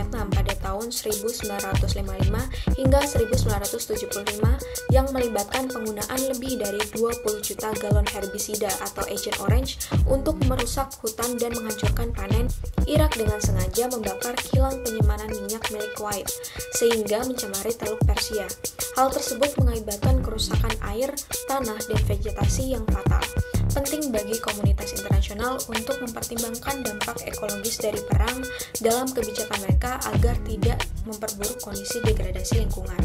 Vietnam pada tahun 1955 hingga 1975 yang melibatkan penggunaan lebih dari 20 juta galon herbisida atau Agent Orange untuk merusak hutan dan menghancurkan panen. Irak dengan sengaja membakar kilang penyimpanan minyak milik Kuwait sehingga mencemari Teluk Persia. Hal tersebut mengakibatkan kerusakan air, tanah, dan vegetasi yang fatal. Penting bagi komunitas internasional untuk mempertimbangkan dampak ekologis dari perang dalam kebijakan mereka agar tidak memperburuk kondisi degradasi lingkungan.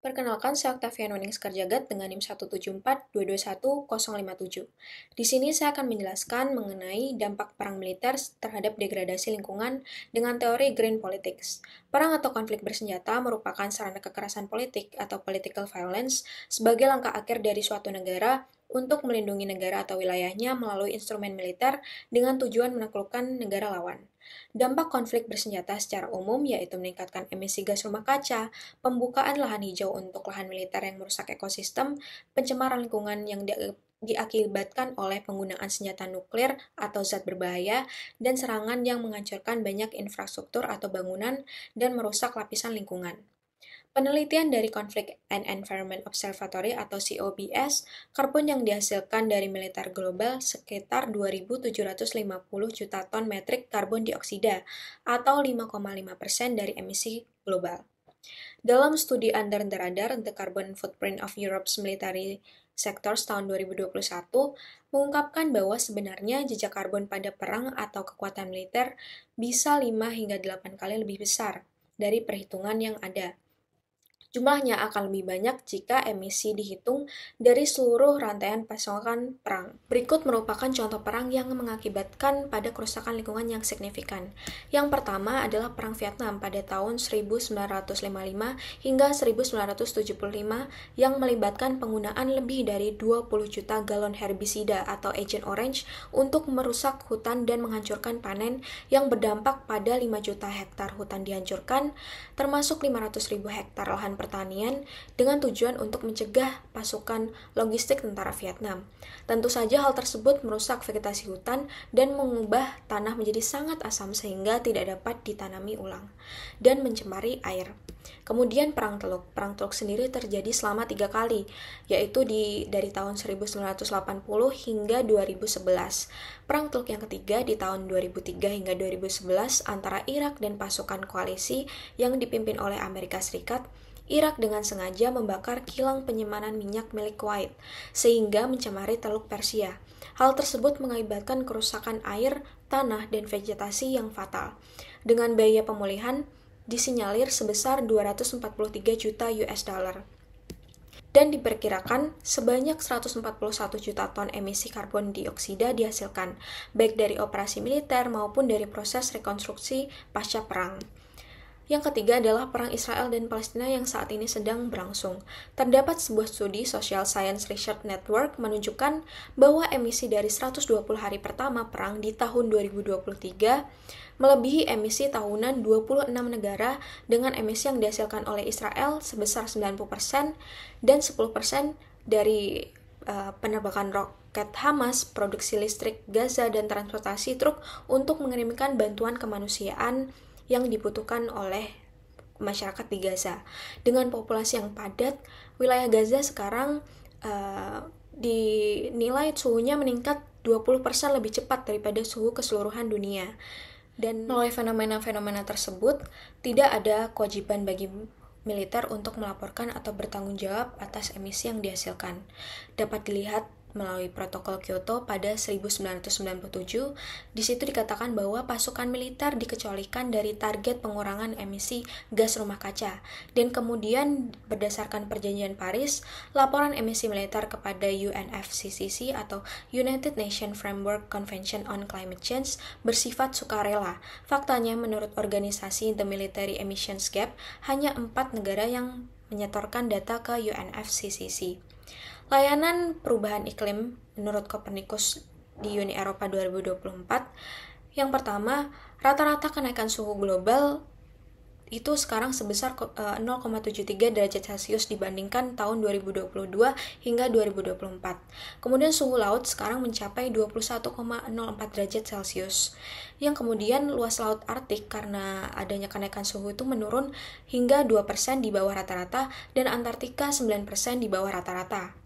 Perkenalkan, saya Octavian Weningskar Jagat dengan NIM 174221057. Di sini saya akan menjelaskan mengenai dampak perang militer terhadap degradasi lingkungan dengan teori Green Politics. Perang atau konflik bersenjata merupakan sarana kekerasan politik atau political violence sebagai langkah akhir dari suatu negara untuk melindungi negara atau wilayahnya melalui instrumen militer dengan tujuan menaklukkan negara lawan. Dampak konflik bersenjata secara umum yaitu meningkatkan emisi gas rumah kaca, pembukaan lahan hijau untuk lahan militer yang merusak ekosistem, pencemaran lingkungan yang diakibatkan oleh penggunaan senjata nuklir atau zat berbahaya, dan serangan yang menghancurkan banyak infrastruktur atau bangunan dan merusak lapisan lingkungan. Penelitian dari Conflict and Environment Observatory atau COBS, karbon yang dihasilkan dari militer global sekitar 2.750 juta ton metrik karbon dioksida atau 5,5% dari emisi global. Dalam studi Under the Radar, The Carbon Footprint of Europe's Military Sectors tahun 2021, mengungkapkan bahwa sebenarnya jejak karbon pada perang atau kekuatan militer bisa 5 hingga 8 kali lebih besar dari perhitungan yang ada. Jumlahnya akan lebih banyak jika emisi dihitung dari seluruh rantaian pasokan perang. Berikut merupakan contoh perang yang mengakibatkan pada kerusakan lingkungan yang signifikan. Yang pertama adalah Perang Vietnam pada tahun 1955 hingga 1975 yang melibatkan penggunaan lebih dari 20 juta galon herbisida atau Agent Orange untuk merusak hutan dan menghancurkan panen yang berdampak pada 5 juta hektar hutan dihancurkan, termasuk 500.000 hektar lahan pertanian dengan tujuan untuk mencegah pasukan logistik tentara Vietnam. Tentu saja hal tersebut merusak vegetasi hutan dan mengubah tanah menjadi sangat asam sehingga tidak dapat ditanami ulang dan mencemari air. Kemudian Perang Teluk. Perang Teluk sendiri terjadi selama 3 kali, yaitu dari tahun 1980 hingga 2011. Perang Teluk yang ketiga di tahun 2003 hingga 2011 antara Irak dan pasukan koalisi yang dipimpin oleh Amerika Serikat. Irak dengan sengaja membakar kilang penyimpanan minyak milik Kuwait, sehingga mencemari Teluk Persia. Hal tersebut mengakibatkan kerusakan air, tanah, dan vegetasi yang fatal. Dengan biaya pemulihan disinyalir sebesar 243 juta US dollar. Dan diperkirakan sebanyak 141 juta ton emisi karbon dioksida dihasilkan, baik dari operasi militer maupun dari proses rekonstruksi pasca perang. Yang ketiga adalah Perang Israel dan Palestina yang saat ini sedang berlangsung. Terdapat sebuah studi Social Science Research Network menunjukkan bahwa emisi dari 120 hari pertama perang di tahun 2023 melebihi emisi tahunan 26 negara dengan emisi yang dihasilkan oleh Israel sebesar 90% dan 10% dari penerbangan roket Hamas, produksi listrik Gaza, dan transportasi truk untuk mengirimkan bantuan kemanusiaan yang dibutuhkan oleh masyarakat di Gaza. Dengan populasi yang padat, wilayah Gaza sekarang dinilai suhunya meningkat 20% lebih cepat daripada suhu keseluruhan dunia. Dan melalui fenomena-fenomena tersebut, tidak ada kewajiban bagi militer untuk melaporkan atau bertanggung jawab atas emisi yang dihasilkan. Dapat dilihat melalui Protokol Kyoto pada 1997, di situ dikatakan bahwa pasukan militer dikecualikan dari target pengurangan emisi gas rumah kaca. Dan kemudian berdasarkan Perjanjian Paris, laporan emisi militer kepada UNFCCC atau United Nations Framework Convention on Climate Change bersifat sukarela. Faktanya, menurut organisasi The Military Emissions Gap, hanya 4 negara yang menyetorkan data ke UNFCCC. Layanan perubahan iklim menurut Copernicus di Uni Eropa 2024, yang pertama, rata-rata kenaikan suhu global itu sekarang sebesar 0,73 derajat Celcius dibandingkan tahun 2022 hingga 2024. Kemudian suhu laut sekarang mencapai 21,04 derajat Celcius. Yang kemudian luas laut Arktik karena adanya kenaikan suhu itu menurun hingga 2% di bawah rata-rata dan Antartika 9% di bawah rata-rata.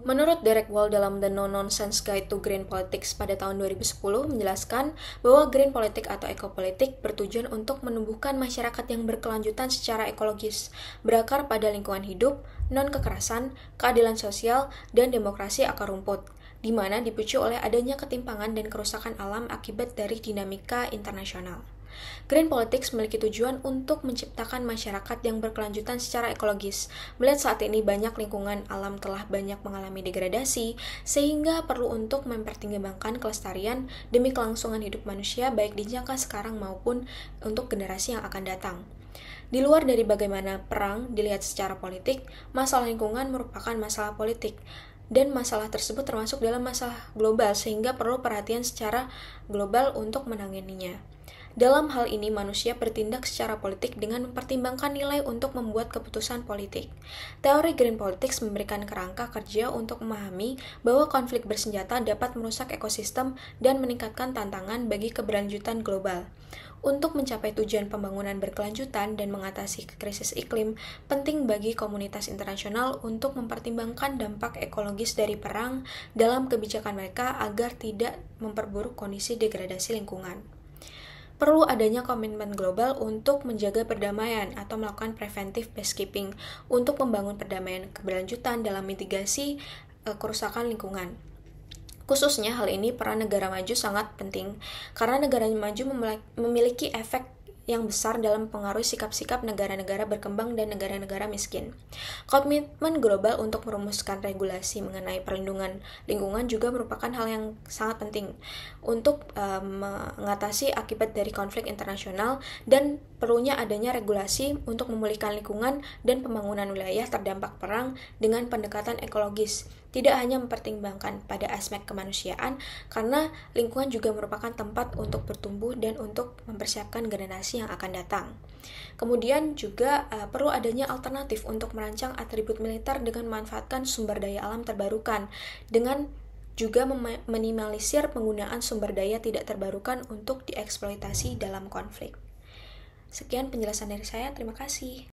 Menurut Derek Wall dalam The No-Nonsense Guide to Green Politics pada tahun 2010 menjelaskan bahwa green politik atau ekopolitik bertujuan untuk menumbuhkan masyarakat yang berkelanjutan secara ekologis, berakar pada lingkungan hidup, non-kekerasan, keadilan sosial, dan demokrasi akar rumput, di mana dipicu oleh adanya ketimpangan dan kerusakan alam akibat dari dinamika internasional. Green Politics memiliki tujuan untuk menciptakan masyarakat yang berkelanjutan secara ekologis. Melihat saat ini banyak lingkungan alam telah banyak mengalami degradasi, sehingga perlu untuk mempertimbangkan kelestarian demi kelangsungan hidup manusia baik di jangka sekarang maupun untuk generasi yang akan datang. Di luar dari bagaimana perang dilihat secara politik, masalah lingkungan merupakan masalah politik. Dan masalah tersebut termasuk dalam masalah global sehingga perlu perhatian secara global untuk menanganinya. Dalam hal ini, manusia bertindak secara politik dengan mempertimbangkan nilai untuk membuat keputusan politik. Teori Green Politics memberikan kerangka kerja untuk memahami bahwa konflik bersenjata dapat merusak ekosistem dan meningkatkan tantangan bagi keberlanjutan global. Untuk mencapai tujuan pembangunan berkelanjutan dan mengatasi krisis iklim, penting bagi komunitas internasional untuk mempertimbangkan dampak ekologis dari perang dalam kebijakan mereka agar tidak memperburuk kondisi degradasi lingkungan. Perlu adanya komitmen global untuk menjaga perdamaian atau melakukan preventive peacekeeping untuk membangun perdamaian keberlanjutan dalam mitigasi kerusakan lingkungan. Khususnya hal ini peran negara maju sangat penting karena negara maju memiliki efek yang besar dalam pengaruh sikap-sikap negara-negara berkembang dan negara-negara miskin. Komitmen global untuk merumuskan regulasi mengenai perlindungan lingkungan juga merupakan hal yang sangat penting untuk mengatasi akibat dari konflik internasional dan perlunya adanya regulasi untuk memulihkan lingkungan dan pembangunan wilayah terdampak perang dengan pendekatan ekologis. Tidak hanya mempertimbangkan pada aspek kemanusiaan, karena lingkungan juga merupakan tempat untuk bertumbuh dan untuk mempersiapkan generasi yang akan datang. Kemudian juga perlu adanya alternatif untuk merancang atribut militer dengan memanfaatkan sumber daya alam terbarukan, dengan juga meminimalisir penggunaan sumber daya tidak terbarukan untuk dieksploitasi dalam konflik. Sekian penjelasan dari saya, terima kasih.